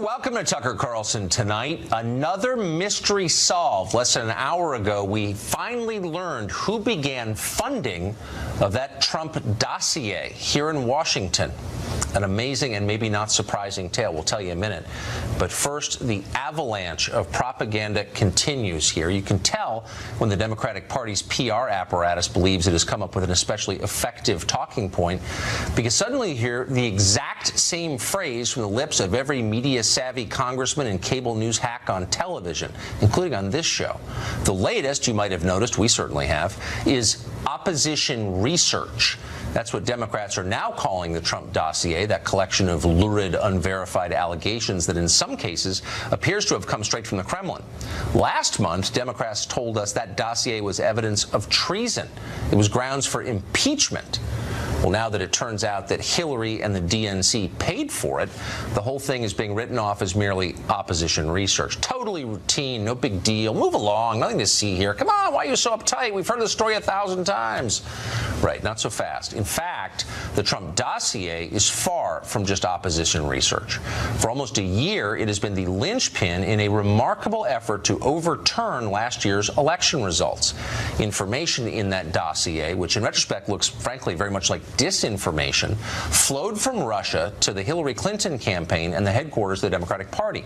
Welcome to Tucker Carlson Tonight. Another mystery solved. Less than an hour ago, we finally learned who began funding of that Trump dossier here in Washington. An amazing and maybe not surprising tale. We'll tell you in a minute. But first, the avalanche of propaganda continues here. You can tell when the Democratic Party's PR apparatus believes it has come up with an especially effective talking point, because suddenly you hear the exact same phrase from the lips of every media-savvy congressman and cable news hack on television, including on this show. The latest, you might have noticed, we certainly have, is opposition research. That's what Democrats are now calling the Trump dossier, that collection of lurid, unverified allegations that in some cases appears to have come straight from the Kremlin. Last month, Democrats told us that dossier was evidence of treason. It was grounds for impeachment. Well, now that it turns out that Hillary and the DNC paid for it, the whole thing is being written off as merely opposition research. Totally routine, no big deal. Move along, nothing to see here. Come on, why are you so uptight? We've heard the story 1,000 times. Right, not so fast. In fact, the Trump dossier is far from just opposition research. For almost a year, it has been the linchpin in a remarkable effort to overturn last year's election results. Information in that dossier, which in retrospect looks frankly very much like disinformation, flowed from Russia to the Hillary Clinton campaign and the headquarters of the Democratic Party.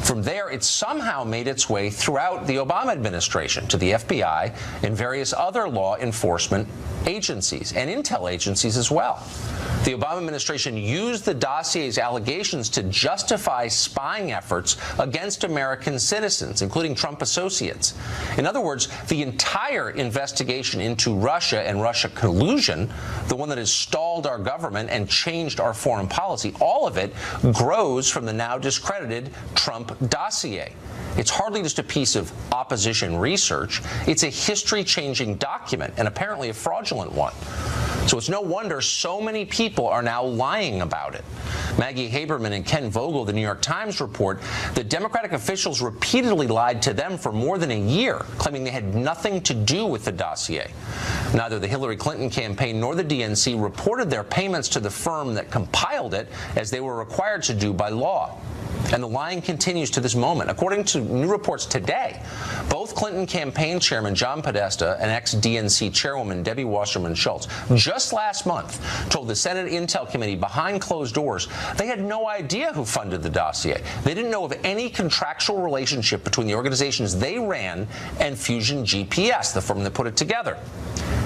From there, it somehow made its way throughout the Obama administration to the FBI and various other law enforcement agencies and intel agencies as well. The Obama administration used the dossier's allegations to justify spying efforts against American citizens, including Trump associates. In other words, the entire investigation into Russia and Russia collusion, the one that has stalled our government and changed our foreign policy, all of it grows from the now discredited Trump dossier. It's hardly just a piece of opposition research. It's a history-changing document, and apparently a fraudulent one. So it's no wonder so many people are now lying about it. Maggie Haberman and Ken Vogel, the New York Times, report that Democratic officials repeatedly lied to them for more than a year, claiming they had nothing to do with the dossier. Neither the Hillary Clinton campaign nor the DNC reported their payments to the firm that compiled it, as they were required to do by law. And the lying continues to this moment. According to new reports today, both Clinton campaign chairman John Podesta and ex-DNC chairwoman Debbie Wasserman Schultz just last month told the Senate Intel Committee behind closed doors they had no idea who funded the dossier. They didn't know of any contractual relationship between the organizations they ran and Fusion GPS, the firm that put it together.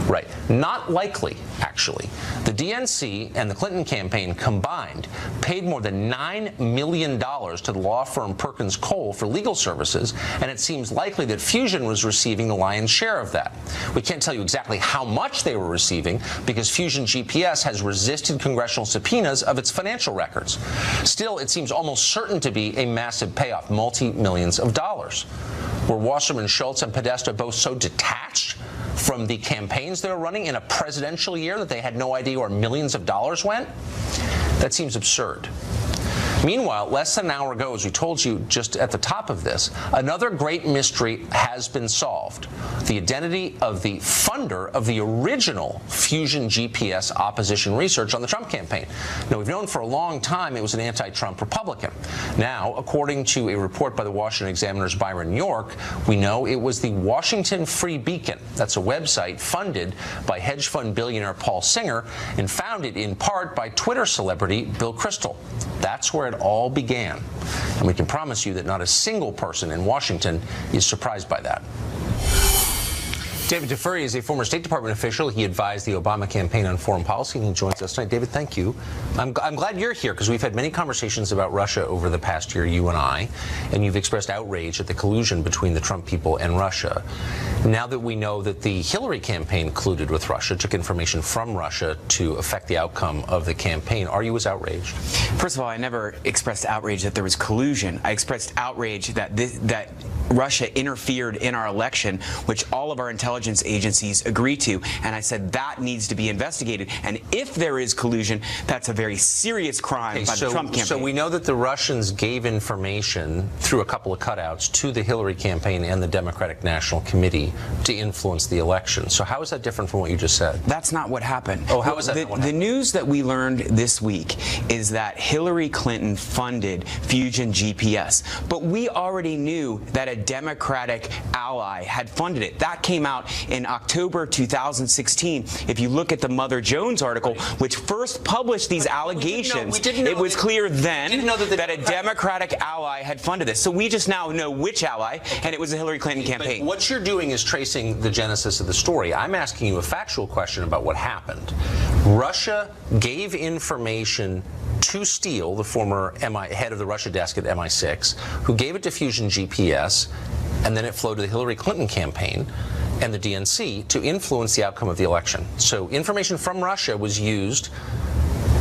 Right. Not likely, actually. The DNC and the Clinton campaign combined paid more than $9 million to the law firm Perkins Coie for legal services, and it seems likely that Fusion was receiving the lion's share of that. We can't tell you exactly how much they were receiving because Fusion GPS has resisted congressional subpoenas of its financial records. Still, it seems almost certain to be a massive payoff, multi-millions of dollars. Were Wasserman Schultz and Podesta both so detached from the campaigns they were running in a presidential year that they had no idea where millions of dollars went? That seems absurd. Meanwhile, less than an hour ago, as we told you just at the top of this, another great mystery has been solved. The identity of the funder of the original Fusion GPS opposition research on the Trump campaign. Now, we've known for a long time it was an anti-Trump Republican. Now, according to a report by the Washington Examiner's Byron York, we know it was the Washington Free Beacon. That's a website funded by hedge fund billionaire Paul Singer and founded in part by Twitter celebrity Bill Kristol. That's where it all began. And we can promise you that not a single person in Washington is surprised by that. David Tafuri is a former State Department official. He advised the Obama campaign on foreign policy, and he joins us tonight. David, thank you. I'm glad you're here because we've had many conversations about Russia over the past year, you and I, and you've expressed outrage at the collusion between the Trump people and Russia. Now that we know that the Hillary campaign colluded with Russia, took information from Russia to affect the outcome of the campaign, are you as outraged? First of all, I never expressed outrage that there was collusion. I expressed outrage that Russia interfered in our election, which all of our intelligence agencies agree to, and I said that needs to be investigated. And if there is collusion, that's a very serious crime by the Trump campaign. So we know that the Russians gave information through a couple of cutouts to the Hillary campaign and the Democratic National Committee. to influence the election. So how is that different from what you just said? That's not what happened. Oh, how is that? The news that we learned this week is that Hillary Clinton funded Fusion GPS, but we already knew that a Democratic ally had funded it. That came out in October 2016. If you look at the Mother Jones article, which first published these allegations, it was clear then that a Democratic ally had funded this. So we just now know which ally, and it was the Hillary Clinton campaign. But what you're doing is tracing the genesis of the story. I'm asking you a factual question about what happened. Russia gave information to Steele, the former head of the Russia desk at MI6, who gave it to Fusion GPS, and then it flowed to the Hillary Clinton campaign and the DNC to influence the outcome of the election. So information from Russia was used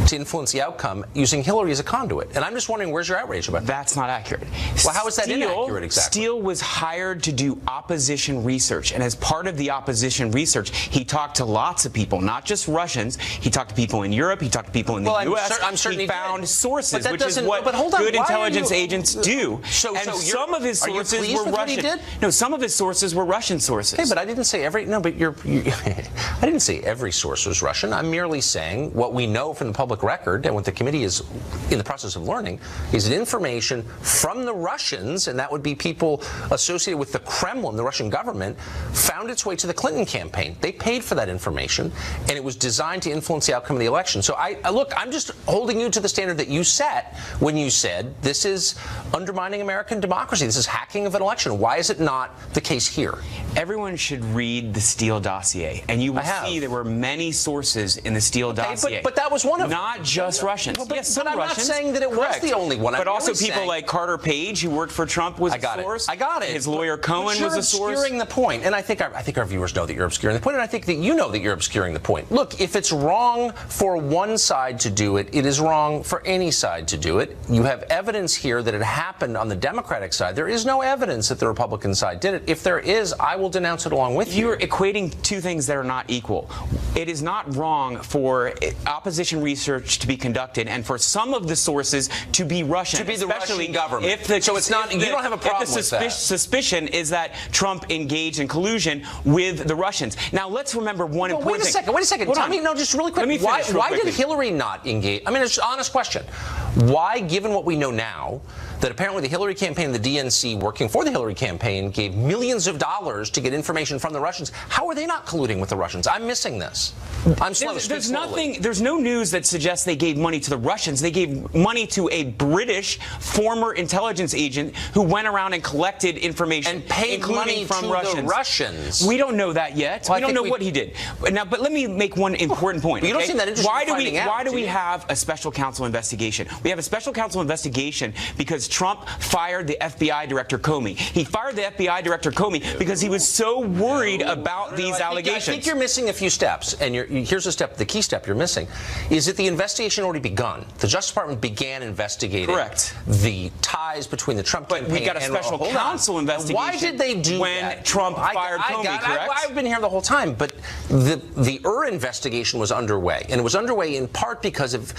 to influence the outcome using Hillary as a conduit. And I'm just wondering, where's your outrage about that? That's not accurate. Well, how is that inaccurate exactly? Steele was hired to do opposition research, and as part of the opposition research, he talked to lots of people, not just Russians. He talked to people in Europe, he talked to people in the U.S. I'm certain he found sources, which is but what hold on, good intelligence agents do. So some of his sources were Russian. What he did? No, some of his sources were Russian sources. Okay, but I didn't say every. No, but I didn't say every source was Russian. I'm merely saying what we know from the public record and what the committee is in the process of learning is that information from the Russians, and that would be people associated with the Kremlin, the Russian government, found its way to the Clinton campaign. They paid for that information, and it was designed to influence the outcome of the election. So look, I'm just holding you to the standard that you set when you said this is undermining American democracy. This is hacking of an election. Why is it not the case here? Everyone should read the Steele dossier, and you will see there were many sources in the Steele dossier. But that was one of them. Not just Russians. Yes, but I'm Russians. not saying that it was the only one. But also people like Carter Page, who worked for Trump, was a source. I got it. His lawyer Cohen was a source. You're obscuring the point, and I think our viewers know that you're obscuring the point, and I think that you know that you're obscuring the point. Look, if it's wrong for one side to do it, it is wrong for any side to do it. You have evidence here that it happened on the Democratic side. There is no evidence that the Republican side did it. If there is, I will denounce it along with you. You're equating two things that are not equal. It is not wrong for opposition research to be conducted and for some of the sources to be Russian, to be the especially Russian government. So it's not. You don't have a problem with that. Suspicion is that Trump engaged in collusion with the Russians. Now let's remember one important thing. Wait a second. Tell me, no, just really quick. Why did Hillary not engage? I mean, it's an honest question. Why, given what we know now, that apparently the Hillary campaign and the DNC working for the Hillary campaign gave millions of dollars to get information from the Russians, how are they not colluding with the Russians? I'm missing this. I'm slow. There's nothing. There's no news that suggests they gave money to the Russians. They gave money to a British former intelligence agent who went around and collected information and paid money from to the Russians. We don't know that yet. Well, we don't know what he did. Now, but let me make one important point. But you don't seem that interested in finding out. Why do we have a special counsel investigation? We have a special counsel investigation because Trump fired the FBI director Comey. He fired the FBI director Comey because he was so worried about these allegations. I think you're missing a few steps, and here's a step. The key step you're missing is that the investigation already begun. The Justice Department began investigating the ties between the Trump campaign and we got a special counsel investigation. Why did they do when that? Trump fired Comey? Correct. I've been here the whole time, but the investigation was underway, and it was underway in part because of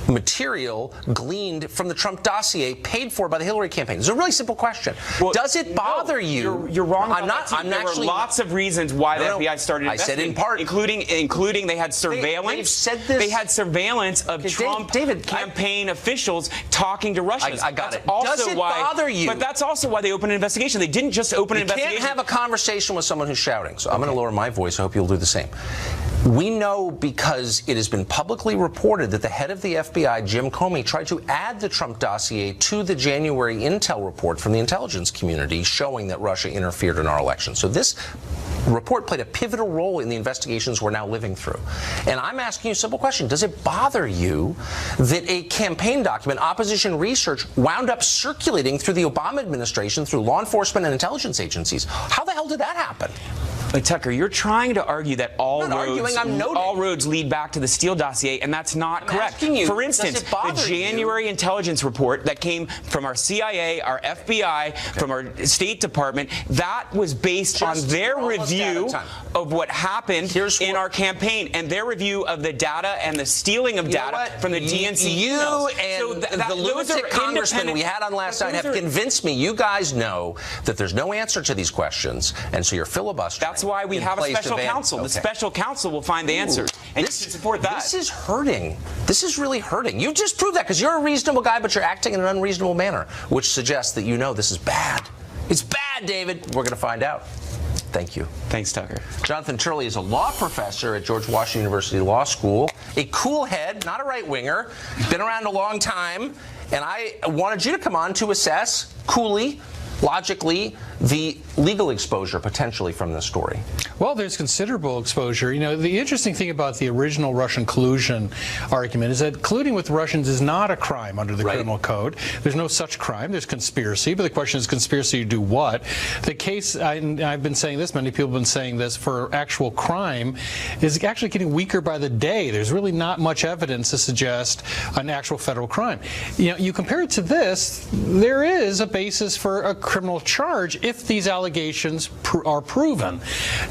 material gleaned from the Trump dossier paid for by the Hillary campaign. It's a really simple question. Well, does it bother you? You're wrong. There were lots of reasons why the FBI started investigating. I said in part, including they had surveillance. They've said this. They had surveillance of Trump campaign officials talking to Russians. I got it. Does it bother you? But that's also why they opened an investigation. They didn't just open an investigation. You can't have a conversation with someone who's shouting. So I'm going to lower my voice. I hope you'll do the same. We know because it has been publicly reported that the head of the FBI, Jim Comey, tried to add the Trump dossier to the January intel report from the intelligence community showing that Russia interfered in our election. So this report played a pivotal role in the investigations we're now living through. And I'm asking you a simple question. Does it bother you that a campaign document, opposition research, wound up circulating through the Obama administration, through law enforcement and intelligence agencies? How the hell did that happen? But Tucker, you're trying to argue that all roads lead back to the Steele dossier, and that's not correct. For instance, the January intelligence report that came from our CIA, our FBI, from our State Department, that was based on their review of what happened in our campaign and their review of the data and the stealing of data from the DNC You and the lunatic congressman we had on last night have convinced me you guys know that there's no answer to these questions, and so you're filibustering. That's why we have a special counsel. The special counsel will find the answers, and you should support that. This is hurting. This is really hurting. You just proved that because you're a reasonable guy, but you're acting in an unreasonable manner, which suggests that you know this is bad. It's bad, David. We're going to find out. Thank you. Thanks, Tucker. Jonathan Turley is a law professor at George Washington University Law School, a cool head, not a right-winger, been around a long time, and I wanted you to come on to assess coolly, logically, the legal exposure potentially from this story. Well, there's considerable exposure. You know, the interesting thing about the original Russian collusion argument is that colluding with Russians is not a crime under the criminal code. There's no such crime. There's conspiracy, but the question is conspiracy to do what? The case, and I've been saying this, many people have been saying this, for actual crime is actually getting weaker by the day. There's really not much evidence to suggest an actual federal crime. You know, you compare it to this, there is a basis for a criminal charge if these allegations are proven.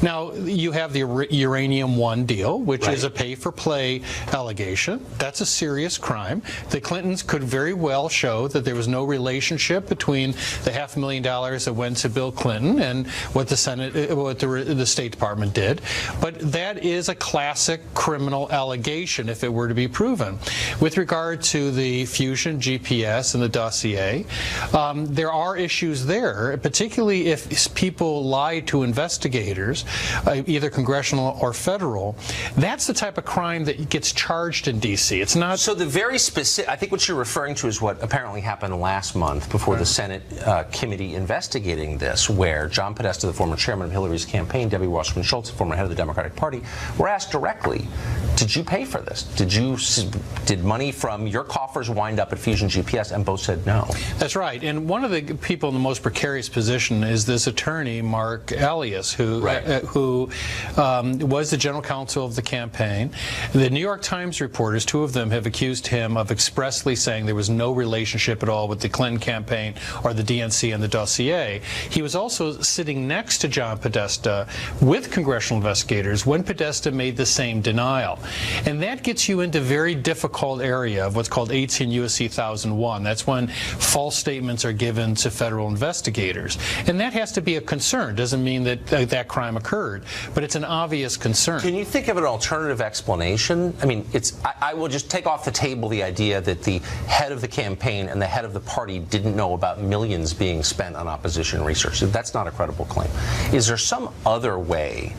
Now, you have the Uranium One deal, which is a pay-for-play allegation. That's a serious crime. The Clintons could very well show that there was no relationship between the $500,000 that went to Bill Clinton and what the the State Department did. But that is a classic criminal allegation if it were to be proven. With regard to the fusion, GPS, and the dossier, there are issues there, particularly if people lie to investigators, either congressional or federal. That's the type of crime that gets charged in D.C. It's not. So the very specific, I think what you're referring to is what apparently happened last month before the Senate committee investigating this, where John Podesta, the former chairman of Hillary's campaign, Debbie Wasserman Schultz, the former head of the Democratic Party, were asked directly, did you pay for this? Did money from your coffers wind up at Fusion GPS? And both said no. That's right. And one of the people in the most precarious position is this attorney, Mark Elias, who was the general counsel of the campaign. The New York Times reporters, two of them, have accused him of expressly saying there was no relationship at all with the Clinton campaign or the DNC and the dossier. He was also sitting next to John Podesta with congressional investigators when Podesta made the same denial. And that gets you into very difficult area of what's called 18 U.S.C. 1001. That's when false statements are given to federal investigators. And that has to be a concern. Doesn't mean that that crime occurred, but it's an obvious concern. Can you think of an alternative explanation? I mean, I will just take off the table the idea that the head of the campaign and the head of the party didn't know about millions being spent on opposition research. That's not a credible claim. Is there some other way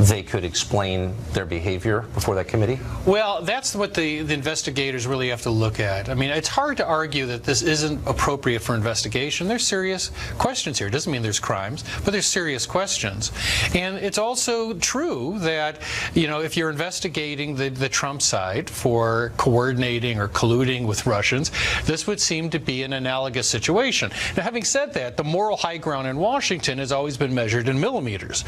they could explain their behavior before that committee? Well, that's what the investigators really have to look at. I mean, it's hard to argue that this isn't appropriate for investigation. There's serious questions here. It doesn't mean there's crimes, but there's serious questions. And it's also true that, you know, if you're investigating the Trump side for coordinating or colluding with Russians, this would seem to be an analogous situation. Now, having said that, the moral high ground in Washington has always been measured in millimeters.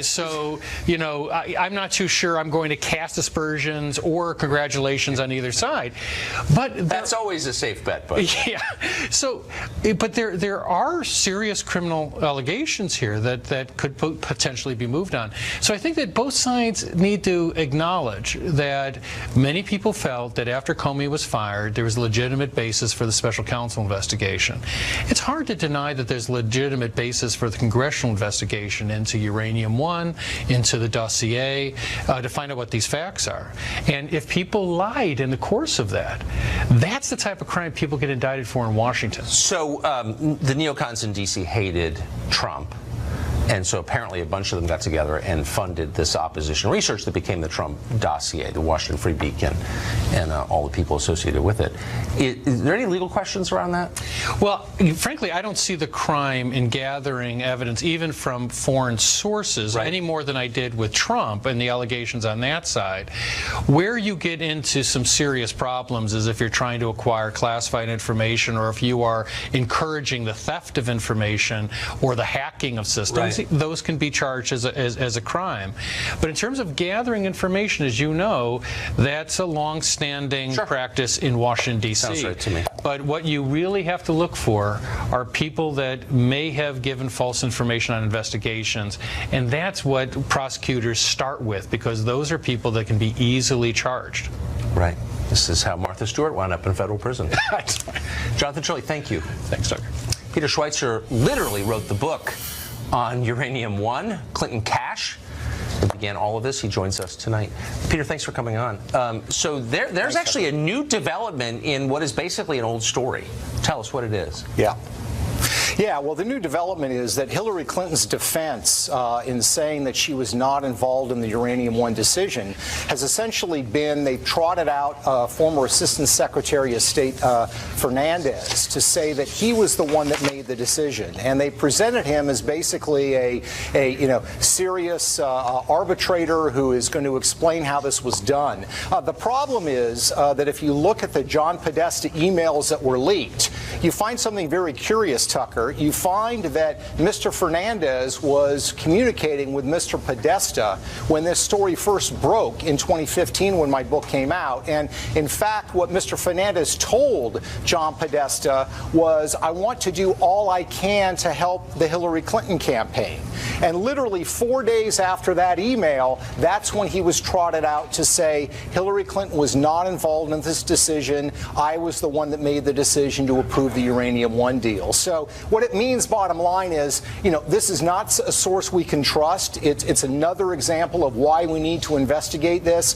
So, you know, I'm not too sure I'm going to cast aspersions or congratulations on either side. But that's always a safe bet, but yeah. So, but there are serious criminal allegations here that could potentially be moved on. So I think that both sides need to acknowledge that many people felt that after Comey was fired, there was a legitimate basis for the special counsel investigation. It's hard to deny that there's legitimate basis for the congressional investigation into Uranium One, into the dossier, to find out what these facts are. And if people lied in the course of that, that's the type of crime people get indicted for in Washington. So the neocons in D.C. hated Trump. And so apparently a bunch of them got together and funded this opposition research that became the Trump dossier, the Washington Free Beacon, and all the people associated with it. Is there any legal questions around that? Well, frankly, I don't see the crime in gathering evidence, even from foreign sources, any more than I did with Trump and the allegations on that side. Where you get into some serious problems is if you're trying to acquire classified information or if you are encouraging the theft of information or the hacking of systems. those can be charged as a crime. But in terms of gathering information, as you know, that's a long-standing practice in Washington, D.C. Sounds right to me. But what you really have to look for are people that may have given false information on investigations, and that's what prosecutors start with, because those are people that can be easily charged. Right. This is how Martha Stewart wound up in federal prison. Jonathan Shirley, thank you. Thanks, Tucker. Peter Schweitzer literally wrote the book on Uranium One, Clinton Cash. He began all of this. He joins us tonight. Peter, thanks for coming on. So there's actually a new development in what is basically an old story. Tell us what it is. Yeah, well, the new development is that Hillary Clinton's defense in saying that she was not involved in the Uranium One decision has essentially been, they've trotted out former Assistant Secretary of State Fernandez to say that he was the one that made the decision. And they presented him as basically a serious arbitrator who is going to explain how this was done. The problem is that if you look at the John Podesta emails that were leaked, you find something very curious, Tucker. You find that Mr. Fernandez was communicating with Mr. Podesta when this story first broke in 2015 when my book came out. And in fact, what Mr. Fernandez told John Podesta was, I want to do all I can to help the Hillary Clinton campaign. And literally 4 days after that email, that's when he was trotted out to say Hillary Clinton was not involved in this decision. I was the one that made the decision to approve the Uranium One deal. So what it means, bottom line, is, this is not a source we can trust. It's another example of why we need to investigate this.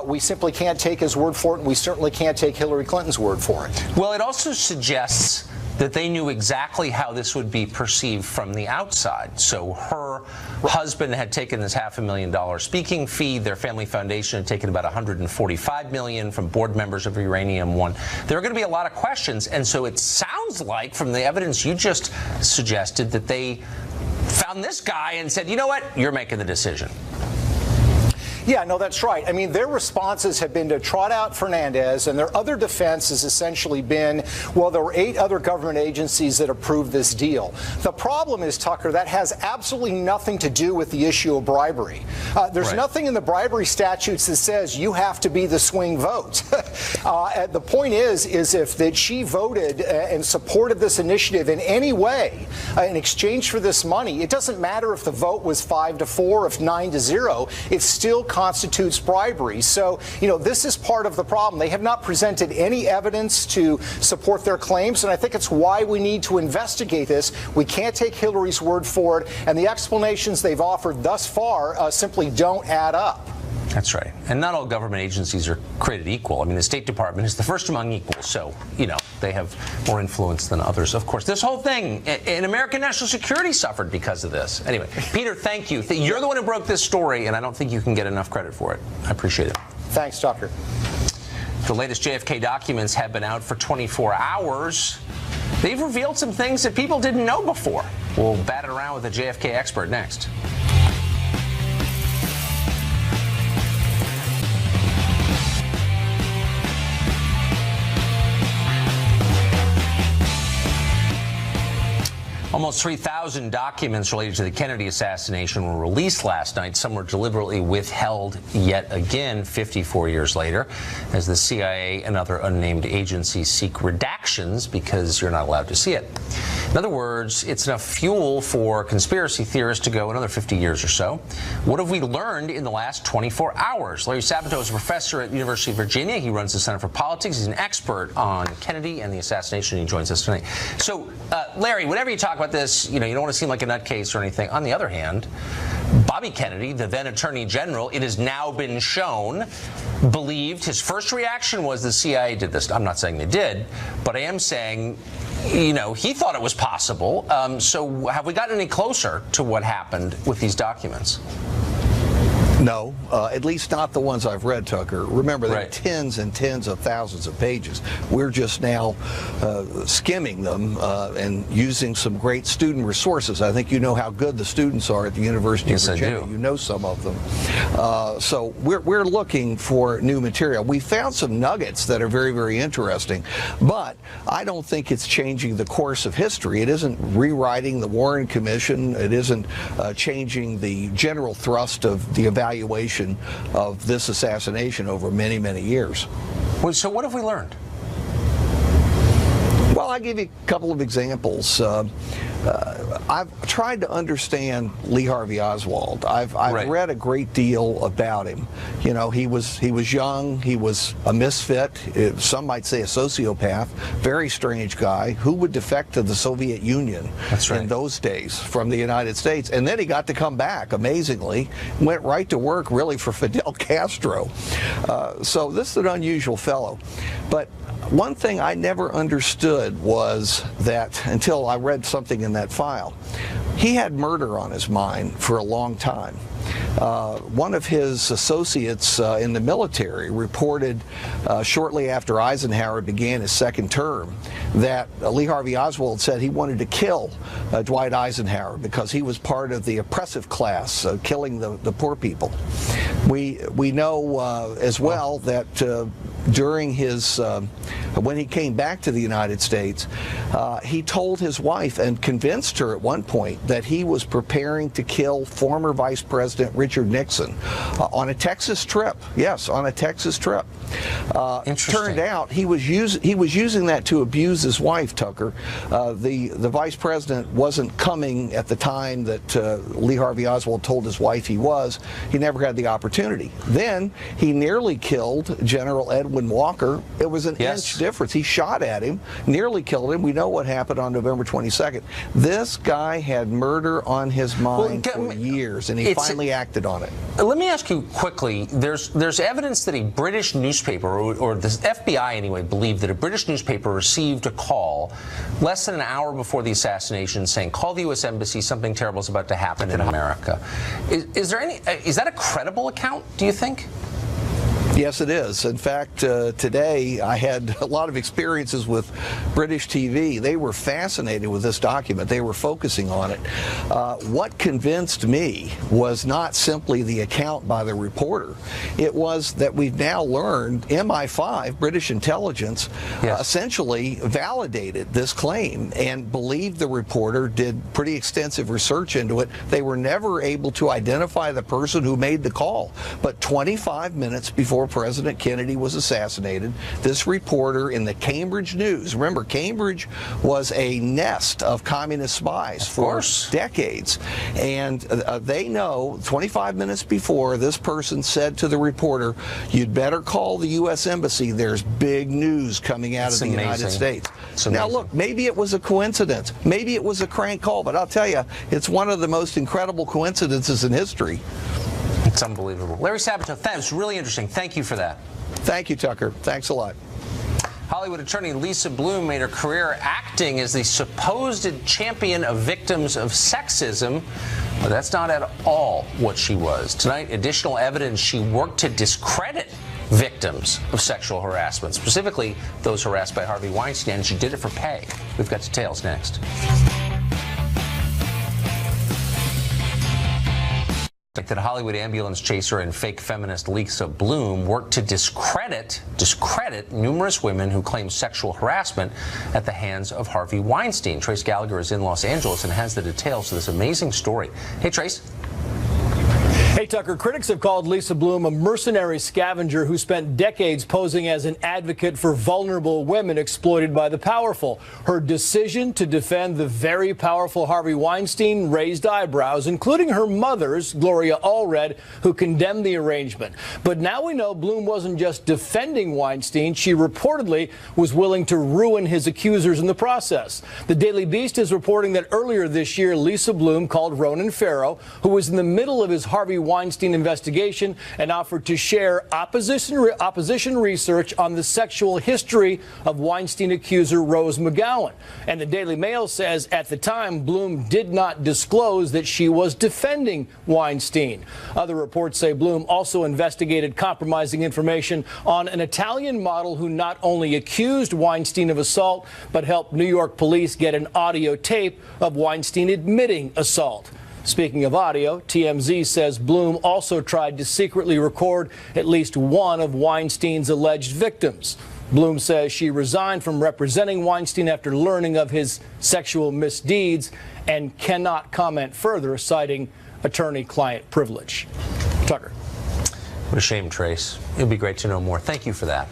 We simply can't take his word for it, and we certainly can't take Hillary Clinton's word for it. Well, it also suggests that they knew exactly how this would be perceived from the outside. So her husband had taken this $500,000 speaking fee. Their family foundation had taken about $145 million from board members of Uranium One. There are going to be a lot of questions, and so it sounds like, from the evidence you just suggested, that they found this guy and said, you know what, you're making the decision. Yeah, no, that's right. I mean, their responses have been to trot out Fernandez, and their other defense has essentially been, well, there were 8 other government agencies that approved this deal. The problem is, Tucker, that has absolutely nothing to do with the issue of bribery. There's nothing in the bribery statutes that says you have to be the swing vote. The point is if that she voted and supported this initiative in any way in exchange for this money, it doesn't matter if the vote was 5-4, if 9-0, it still constitutes bribery. So, this is part of the problem. They have not presented any evidence to support their claims, and I think it's why we need to investigate this. We can't take Hillary's word for it, and the explanations they've offered thus far simply don't add up. That's right. And not all government agencies are created equal. I mean, the State Department is the first among equals, so, they have more influence than others. Of course, this whole thing in American national security suffered because of this. Anyway, Peter, thank you. You're the one who broke this story, and I don't think you can get enough credit for it. I appreciate it. Thanks, Tucker. The latest JFK documents have been out for 24 hours. They've revealed some things that people didn't know before. We'll bat it around with a JFK expert next. Almost 3,000 documents related to the Kennedy assassination were released last night. Some were deliberately withheld yet again 54 years later, as the CIA and other unnamed agencies seek redactions because you're not allowed to see it. In other words, it's enough fuel for conspiracy theorists to go another 50 years or so. What have we learned in the last 24 hours? Larry Sabato is a professor at the University of Virginia. He runs the Center for Politics. He's an expert on Kennedy and the assassination. He joins us tonight. So, Larry, whenever you talk about this, you don't want to seem like a nutcase or anything. On the other hand, Bobby Kennedy, the then Attorney General, it has now been shown, believed his first reaction was the CIA did this. I'm not saying they did, but I am saying, he thought it was possible. So have we gotten any closer to what happened with these documents? No, at least not the ones I've read, Tucker. Remember, there are Right. tens and tens of thousands of pages. We're just now skimming them and using some great student resources. I think you know how good the students are at the University Yes, of I Virginia. do. You know some of them. So we're looking for new material. We found some nuggets that are very, very interesting, but I don't think it's changing the course of history. It isn't rewriting the Warren Commission. It isn't changing the general thrust of the evaluation of this assassination over many, many years. Well, so what have we learned? Well, I'll give you a couple of examples. I've tried to understand Lee Harvey Oswald. I've Right. read a great deal about him. You know, he was young, he was a misfit, some might say a sociopath, very strange guy who would defect to the Soviet Union That's right. in those days from the United States. And then he got to come back, amazingly, went right to work really for Fidel Castro. So this is an unusual fellow. But one thing I never understood was that, until I read something in that file, he had murder on his mind for a long time. One of his associates in the military reported shortly after Eisenhower began his second term that Lee Harvey Oswald said he wanted to kill Dwight Eisenhower because he was part of the oppressive class, killing the poor people. We know as well that during his when he came back to the United States, he told his wife and convinced her at one point that he was preparing to kill former Vice President Richard Nixon on a Texas trip. Yes, on a Texas trip. Interesting. Turned out he was using that to abuse his wife, Tucker. The vice president wasn't coming at the time that Lee Harvey Oswald told his wife he was. He never had the opportunity. Then he nearly killed General Edwin Walker. It was an inch difference. He shot at him, nearly killed him. We know what happened on November 22nd. This guy had murder on his mind for years, and he finally acted on it. Let me ask you quickly, there's evidence that a British newspaper, or the FBI anyway, believed that a British newspaper received a call less than an hour before the assassination saying, call the U.S. Embassy, something terrible is about to happen in America. Is that a credible account, do you think? Yes, it is. In fact, today I had a lot of experiences with British TV. They were fascinated with this document. They were focusing on it. What convinced me was not simply the account by the reporter. It was that we've now learned MI5, British intelligence, essentially validated this claim and believed the reporter, did pretty extensive research into it. They were never able to identify the person who made the call. But 25 minutes before President Kennedy was assassinated, this reporter in the Cambridge News, remember Cambridge was a nest of communist spies for decades, and they know 25 minutes before, this person said to the reporter, you'd better call the U.S. Embassy, there's big news coming out of the United States. Now look, maybe it was a coincidence, maybe it was a crank call, but I'll tell you, it's one of the most incredible coincidences in history. It's unbelievable. Larry Sabato, that was really interesting. Thank you for that. Thank you, Tucker. Thanks a lot. Hollywood attorney Lisa Bloom made her career acting as the supposed champion of victims of sexism, but that's not at all what she was. Tonight, additional evidence she worked to discredit victims of sexual harassment, specifically those harassed by Harvey Weinstein, and she did it for pay. We've got details next. That Hollywood ambulance chaser and fake feminist Lisa Bloom worked to discredit numerous women who claim sexual harassment at the hands of Harvey Weinstein. Trace Gallagher is in Los Angeles and has the details to this amazing story. Hey, Trace. Hey, Tucker, critics have called Lisa Bloom a mercenary scavenger who spent decades posing as an advocate for vulnerable women exploited by the powerful. Her decision to defend the very powerful Harvey Weinstein raised eyebrows, including her mother's, Gloria Allred, who condemned the arrangement. But now we know Bloom wasn't just defending Weinstein. She reportedly was willing to ruin his accusers in the process. The Daily Beast is reporting that earlier this year, Lisa Bloom called Ronan Farrow, who was in the middle of his Harvey Weinstein investigation and offered to share opposition research on the sexual history of Weinstein accuser Rose McGowan. And the Daily Mail says at the time, Bloom did not disclose that she was defending Weinstein. Other reports say Bloom also investigated compromising information on an Italian model who not only accused Weinstein of assault, but helped New York police get an audio tape of Weinstein admitting assault. Speaking of audio, TMZ says Bloom also tried to secretly record at least one of Weinstein's alleged victims. Bloom says she resigned from representing Weinstein after learning of his sexual misdeeds and cannot comment further, citing attorney-client privilege. Tucker. What a shame, Trace. It'd be great to know more. Thank you for that.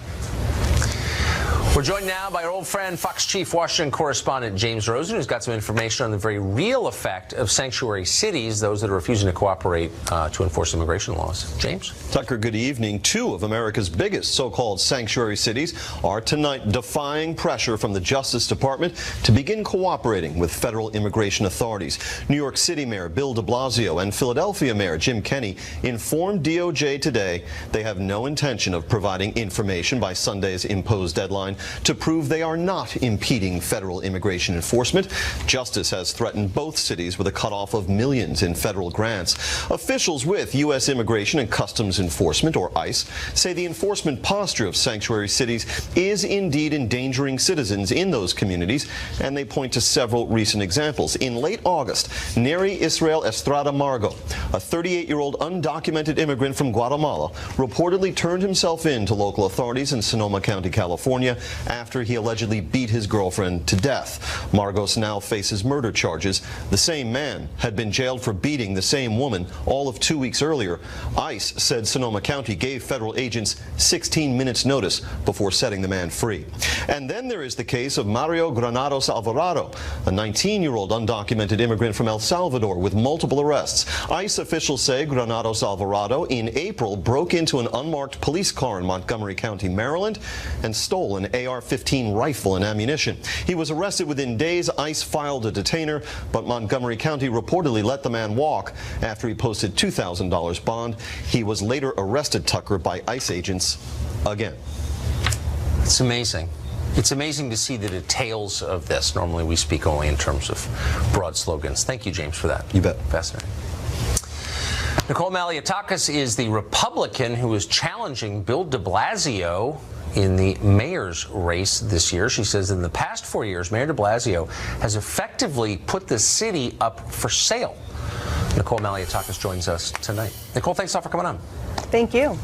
We're joined now by our old friend, Fox Chief Washington correspondent James Rosen, who's got some information on the very real effect of sanctuary cities, those that are refusing to cooperate to enforce immigration laws. James? Tucker, good evening. Two of America's biggest so-called sanctuary cities are tonight defying pressure from the Justice Department to begin cooperating with federal immigration authorities. New York City Mayor Bill de Blasio and Philadelphia Mayor Jim Kenney informed DOJ today they have no intention of providing information by Sunday's imposed deadline to prove they are not impeding federal immigration enforcement. Justice has threatened both cities with a cutoff of millions in federal grants. Officials with U.S. Immigration and Customs Enforcement, or ICE, say the enforcement posture of sanctuary cities is indeed endangering citizens in those communities, and they point to several recent examples. In late August, Neri Israel Estrada Margo, a 38-year-old undocumented immigrant from Guatemala, reportedly turned himself in to local authorities in Sonoma County, California, after he allegedly beat his girlfriend to death. Margos now faces murder charges. The same man had been jailed for beating the same woman all of 2 weeks earlier. ICE said Sonoma County gave federal agents 16 minutes notice before setting the man free. And then there is the case of Mario Granados Alvarado, a 19-year-old undocumented immigrant from El Salvador with multiple arrests. ICE officials say Granados Alvarado in April broke into an unmarked police car in Montgomery County, Maryland, and stole an AR-15 rifle and ammunition. He was arrested within days. ICE filed a detainer, but Montgomery County reportedly let the man walk after he posted $2,000 bond. He was later arrested, Tucker, by ICE agents again. It's amazing. It's amazing to see the details of this. Normally we speak only in terms of broad slogans. Thank you, James, for that. You bet. Fascinating. Nicole Malliotakis is the Republican who is challenging Bill de Blasio in the mayor's race this year. She says in the past 4 years, Mayor de Blasio has effectively put the city up for sale. Nicole Malliotakis joins us tonight. Nicole, thanks a lot for coming on. Thank you.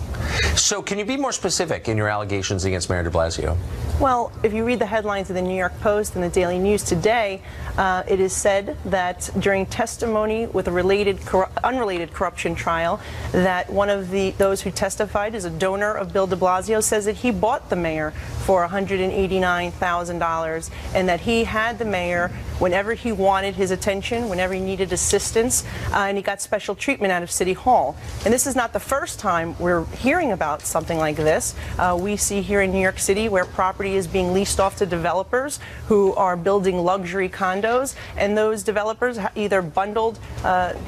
So can you be more specific in your allegations against Mayor de Blasio? Well, if you read the headlines of the New York Post and the Daily News today, it is said that during testimony with a unrelated corruption trial, that one of those who testified is a donor of Bill de Blasio, says that he bought the mayor for $189,000 and that he had the mayor whenever he wanted his attention, whenever he needed assistance, and he got special treatment out of City Hall. And this is not the first time we're hearing about something like this. We see here in New York City where property is being leased off to developers who are building luxury condos, and those developers either bundled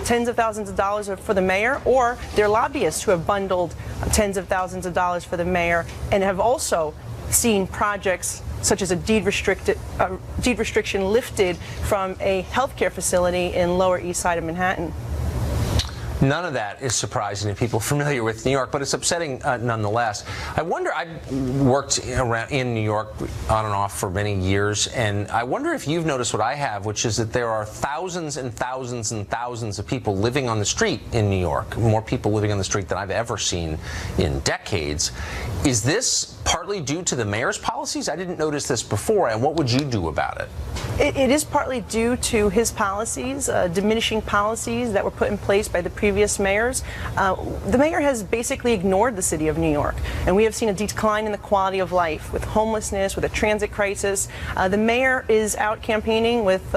tens of thousands of dollars for the mayor, or they're lobbyists who have bundled tens of thousands of dollars for the mayor and have also seen projects such as a deed restriction lifted from a healthcare facility in Lower East Side of Manhattan. None of that is surprising to people familiar with New York, but it's upsetting nonetheless. I wonder, I've worked around in New York on and off for many years, and I wonder if you've noticed what I have, which is that there are thousands and thousands and thousands of people living on the street in New York, more people living on the street than I've ever seen in decades. Is this partly due to the mayor's policies? I didn't notice this before, and what would you do about it? It is partly due to his policies, diminishing policies that were put in place by the previous mayors. The mayor has basically ignored the city of New York, and we have seen a decline in the quality of life with homelessness, with a transit crisis. The mayor is out campaigning with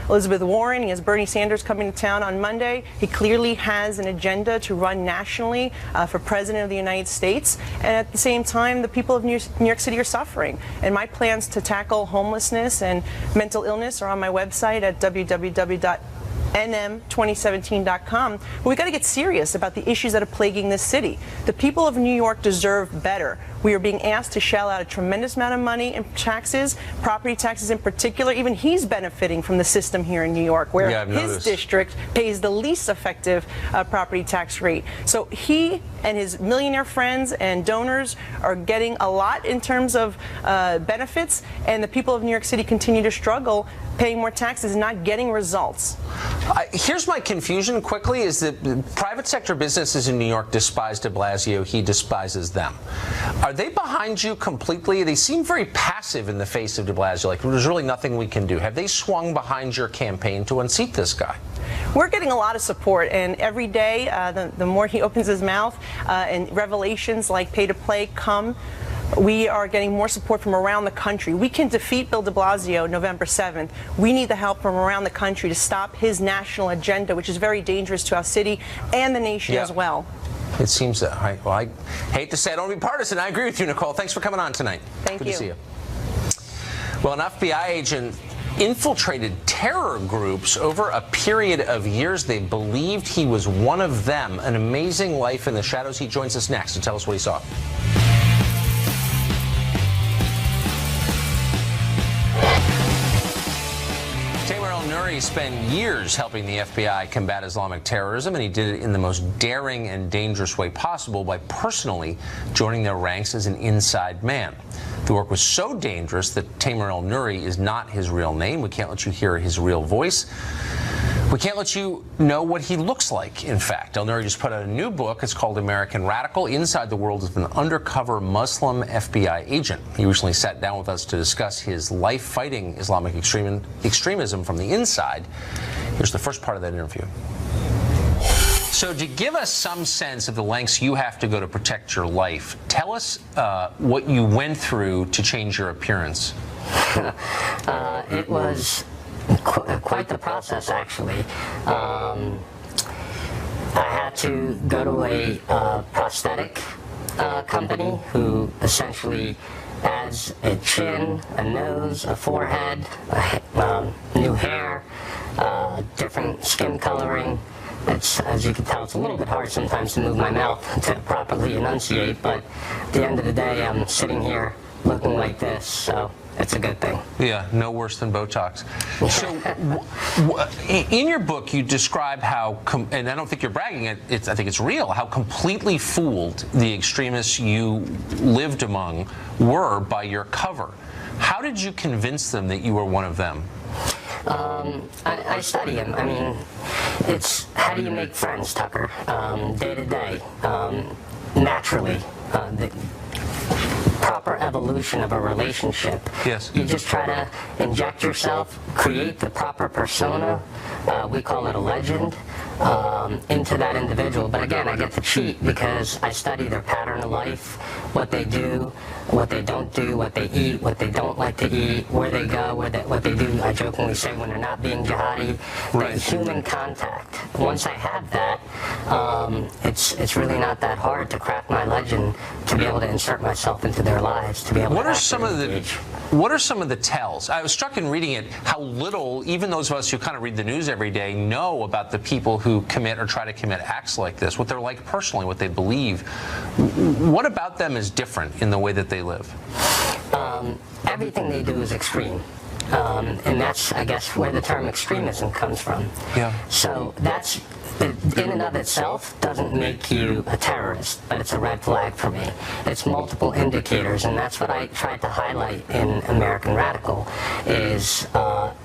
Elizabeth Warren. He has Bernie Sanders coming to town on Monday. He clearly has an agenda to run nationally for president of the United States, and at the same time, the people of New York City are suffering. And my plans to tackle homelessness and mental illness are on my website at nm2017.com. But we got to get serious about the issues that are plaguing this city. The people of New York deserve better. We are being asked to shell out a tremendous amount of money in taxes, property taxes in particular. Even he's benefiting from the system here in New York, where his district pays the least effective property tax rate. So he and his millionaire friends and donors are getting a lot in terms of benefits, and the people of New York City continue to struggle paying more taxes and not getting results. Here's my confusion quickly, is that private sector businesses in New York despise de Blasio, he despises them. Are they behind you completely? They seem very passive in the face of de Blasio, like there's really nothing we can do. Have they swung behind your campaign to unseat this guy? We're getting a lot of support, and every day, the more he opens his mouth and revelations like pay to play come, we are getting more support from around the country. We can defeat Bill de Blasio November 7th. We need the help from around the country to stop his national agenda, which is very dangerous to our city and the nation as well. It seems that. I hate to say I don't want to be partisan. I agree with you, Nicole. Thanks for coming on tonight. Thank you. Good to see you. Well, an FBI agent infiltrated terror groups over a period of years. They believed he was one of them. An amazing life in the shadows. He joins us next to tell us what he saw. He spent years helping the FBI combat Islamic terrorism, and he did it in the most daring and dangerous way possible by personally joining their ranks as an inside man. The work was so dangerous that Tamer El-Nouri is not his real name. We can't let you hear his real voice. We can't let you know what he looks like, in fact. El-Nouri just put out a new book. It's called American Radical: Inside the World of an Undercover Muslim FBI Agent. He recently sat down with us to discuss his life fighting Islamic extremism from the inside. Here's the first part of that interview. So to give us some sense of the lengths you have to go to protect your life, tell us what you went through to change your appearance. It was quite the process, actually. I had to go to a prosthetic company who essentially adds a chin, a nose, a forehead, new hair, different skin coloring. It's, as you can tell, it's a little bit hard sometimes to move my mouth to properly enunciate, but at the end of the day, I'm sitting here looking like this, so it's a good thing. Yeah, no worse than Botox. So, in your book, you describe how, and I don't think you're bragging, I think it's real, how completely fooled the extremists you lived among were by your cover. How did you convince them that you were one of them? I study them. I mean, it's how do you make friends, Tucker? Day to day, naturally. The proper evolution of a relationship. Yes. You just try to inject yourself, create the proper persona, we call it a legend, into that individual. But again, I get to cheat because I study their pattern of life, what they do, what they don't do, what they eat, what they don't like to eat, where they go, what they do. I jokingly say when they're not being jihadi. Right. The human contact. Once I have that, it's really not that hard to craft my legend, to be able to insert myself into their lives, to be able What to are some of the tells? I was struck in reading it how little even those of us who kind of read the news every day know about the people who commit or try to commit acts like this, what they're like personally, what they believe. What about them is different in the way that they live? Everything they do is extreme. And that's, I guess, where the term extremism comes from. Yeah. So that's, in and of itself, doesn't make you a terrorist, but it's a red flag for me. It's multiple indicators, and that's what I tried to highlight in American Radical, is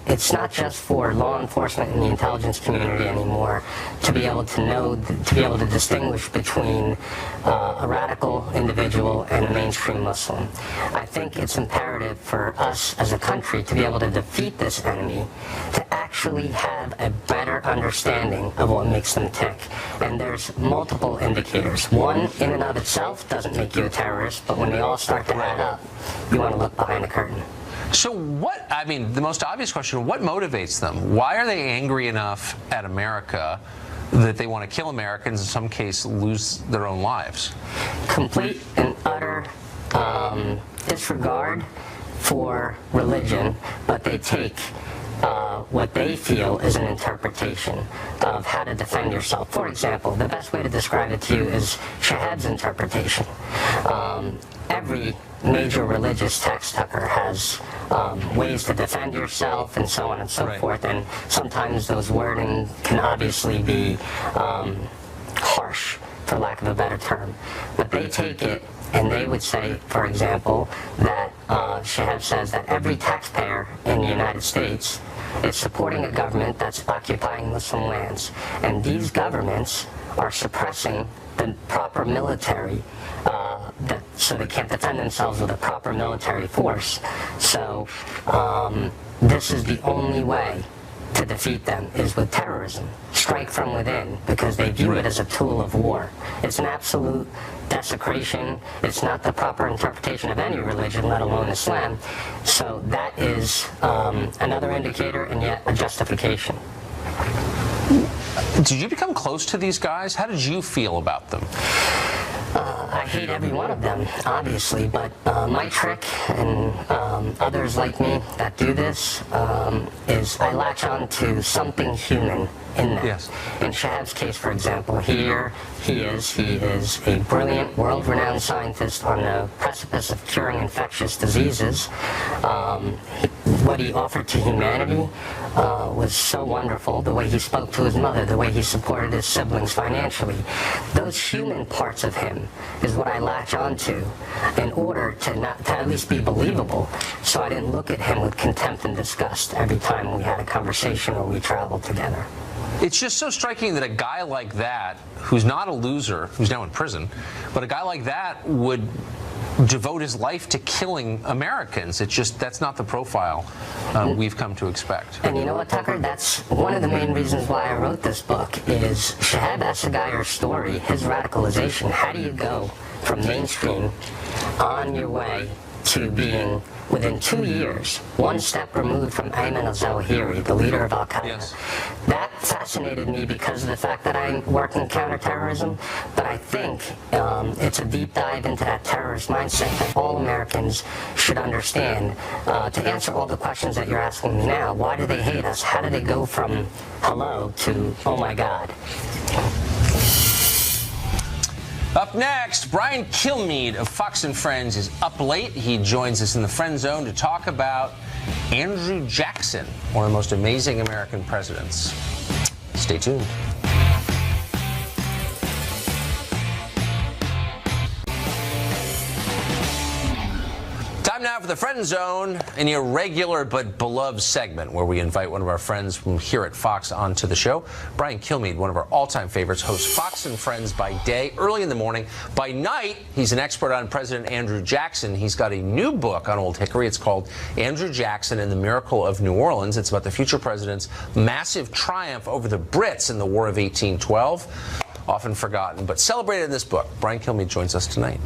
it's not just for law enforcement and the intelligence community anymore to be able to know, to be able to distinguish between a radical individual and a mainstream Muslim. I think it's imperative for us as a country to be able to defeat this enemy, to actually have a better understanding of what makes them tick. And there's multiple indicators. One, in and of itself, doesn't make you a terrorist, but when they all start to add up, you want to look behind the curtain. So what, I mean, the most obvious question, what motivates them? Why are they angry enough at America that they want to kill Americans, in some case lose their own lives? Complete and utter disregard for religion, but they take what they feel is an interpretation of how to defend yourself. For example, the best way to describe it to you is Shahab's interpretation. Every major religious text, Tucker, has ways to defend yourself and so on and so forth, and sometimes those wording can obviously be harsh, for lack of a better term. But they take it and they would say, for example, that Shahab says that every taxpayer in the United States is supporting a government that's occupying Muslim lands, and these governments are suppressing the proper military, so they can't defend themselves with a proper military force. So this is the only way to defeat them, is with terrorism. Strike from within, because they view it as a tool of war. It's an absolute desecration. It's not the proper interpretation of any religion, let alone Islam. So that is another indicator and yet a justification. Did you become close to these guys? How did you feel about them? I hate every one of them, obviously, but my trick, and others like me that do this, is I latch on to something human in that. Yes. In Shahab's case, for example, here he is a brilliant, world-renowned scientist on the precipice of curing infectious diseases. What he offered to humanity was so wonderful. The way he spoke to his mother, the way he supported his siblings financially. Those human parts of him is what I latch onto in order to at least be believable. So I didn't look at him with contempt and disgust every time we had a conversation or we traveled together. It's just so striking that a guy like that, who's not a loser, who's now in prison, but a guy like that would devote his life to killing Americans. It's just, that's not the profile we've come to expect. And you know what, Tucker? That's one of the main reasons why I wrote this book, is Shahab Asghai's story, his radicalization. How do you go from mainstream on your way to being, within 2 years, one step removed from Ayman al-Zawahiri, the leader of al-Qaeda? Yes. That fascinated me because of the fact that I work in counterterrorism, but I think it's a deep dive into that terrorist mindset that all Americans should understand. To answer all the questions that you're asking me now, why do they hate us? How do they go from hello to oh my God? Up next, Brian Kilmeade of Fox and Friends is up late. He joins us in the Friend Zone to talk about Andrew Jackson, one of the most amazing American presidents. Stay tuned. Time now for the Friend Zone, an irregular but beloved segment where we invite one of our friends from here at Fox onto the show. Brian Kilmeade, one of our all-time favorites, hosts Fox and Friends by day, early in the morning. By night, he's an expert on President Andrew Jackson. He's got a new book on Old Hickory. It's called Andrew Jackson and the Miracle of New Orleans. It's about the future president's massive triumph over the Brits in the War of 1812. Often forgotten, but celebrated in this book. Brian Kilmeade joins us tonight.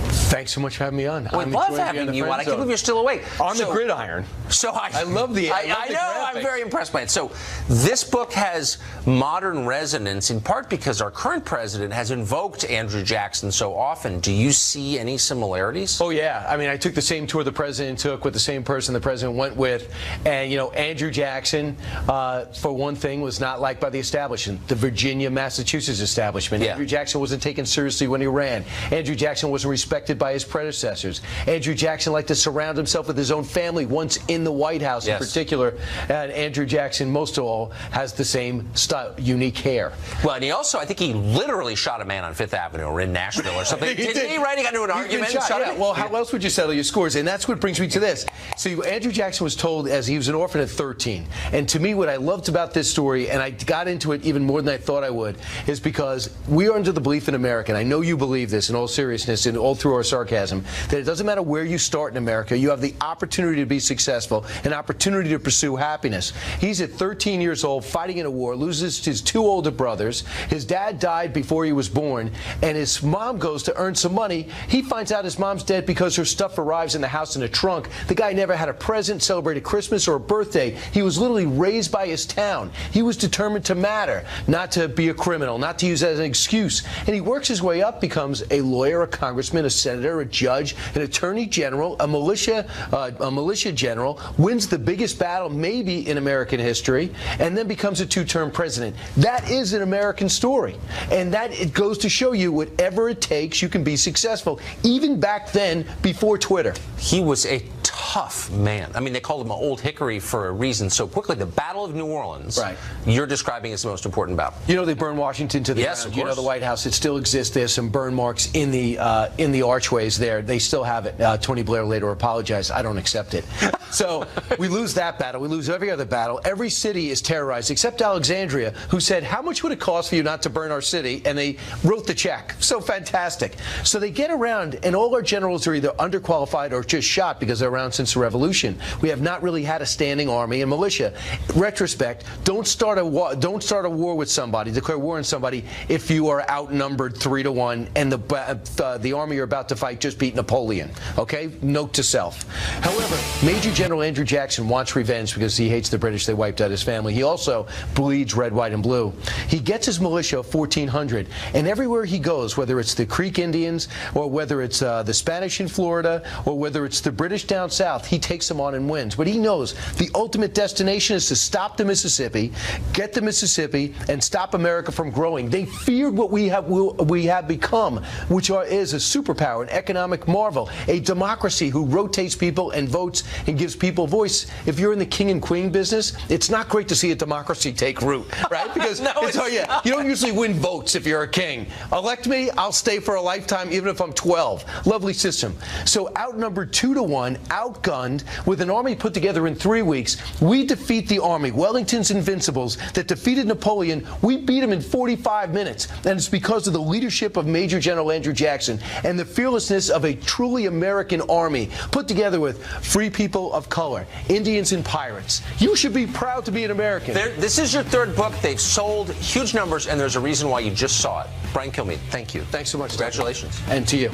Thanks so much for having me on. We love having you on. I can't believe you're still awake. On the gridiron. So I love the I know. I'm very impressed by it. So this book has modern resonance, in part because our current president has invoked Andrew Jackson so often. Do you see any similarities? Oh, yeah. I mean, I took the same tour the president took with the same person the president went with. And, you know, Andrew Jackson, for one thing, was not liked by the establishment, the Virginia, Massachusetts establishment. Yeah. Andrew Jackson wasn't taken seriously when he ran. Andrew Jackson wasn't respected by his predecessors. Andrew Jackson liked to surround himself with his own family once in the White House in particular. And Andrew Jackson, most of all, has the same style, unique hair. Well, and he also, I think he literally shot a man on Fifth Avenue or in Nashville or something. Didn't he? Right? He got into an argument. Well, how else would you settle your scores? And that's what brings me to this. So Andrew Jackson was told as he was an orphan at 13. And to me, what I loved about this story, and I got into it even more than I thought I would, is because we are under the belief in America, and I know you believe this in all seriousness and all through our sarcasm, that it doesn't matter where you start in America, you have the opportunity to be successful, an opportunity to pursue happiness. He's at 13 years old, fighting in a war, loses his two older brothers. His dad died before he was born, and his mom goes to earn some money. He finds out his mom's dead because her stuff arrives in the house in a trunk. The guy never had a present, celebrated Christmas or a birthday. He was literally raised by his town. He was determined to matter, not to be a criminal, not to use that as an excuse. And he works his way up, becomes a lawyer, a congressman, a senator, senator, a judge, an attorney general, a militia general, wins the biggest battle maybe in American history, and then becomes a two-term president. That is an American story, and that it goes to show you whatever it takes, you can be successful, even back then before Twitter. He was a tough man. I mean, they called him Old Hickory for a reason. So quickly, the Battle of New Orleans, right, you're describing as the most important battle. You know, they burned Washington to the ground. Of you know, course. the White House, it still exists. There's some burn marks in the archways there. They still have it. Tony Blair later apologized. I don't accept it. So we lose that battle. We lose every other battle. Every city is terrorized except Alexandria, who said, how much would it cost for you not to burn our city? And they wrote the check. So fantastic. So they get around, and all our generals are either underqualified or just shot because they're around since the revolution. We have not really had a standing army and militia. Retrospect, don't start a war with somebody, declare war on somebody if you are outnumbered 3-1 and the army you're about to fight just beat Napoleon. Okay? Note to self. However, Major General Andrew Jackson wants revenge because he hates the British. They wiped out his family. He also bleeds red, white, and blue. He gets his militia of 1,400, and everywhere he goes, whether it's the Creek Indians or whether it's the Spanish in Florida or whether it's the British down south, he takes them on and wins. But he knows the ultimate destination is to stop the Mississippi, get the Mississippi, and stop America from growing. They feared what we have become, which is a superpower, an economic marvel, a democracy who rotates people and votes and gives people voice. If you're in the king and queen business, it's not great to see a democracy take root, right? Because you don't usually win votes if you're a king. Elect me, I'll stay for a lifetime, even if I'm 12. Lovely system. So outnumbered 2-1, outgunned, with an army put together in 3 weeks, we defeat the army, Wellington's Invincibles, that defeated Napoleon. We beat him in 45 minutes, and it's because of the leadership of Major General Andrew Jackson and the fearlessness of a truly American army put together with free people of color, Indians and pirates. You should be proud to be an American. This is your third book. They've sold huge numbers, and there's a reason why you just saw it. Brian Kilmeade, thank you. Thanks so much. Congratulations. And to you.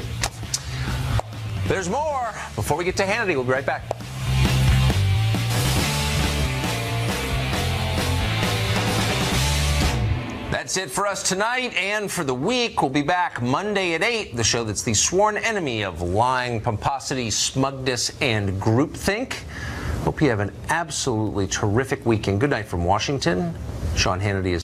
There's more. Before we get to Hannity, we'll be right back. That's it for us tonight and for the week. We'll be back Monday at 8, the show that's the sworn enemy of lying, pomposity, smugness, and groupthink. Hope you have an absolutely terrific weekend. Good night from Washington. Sean Hannity is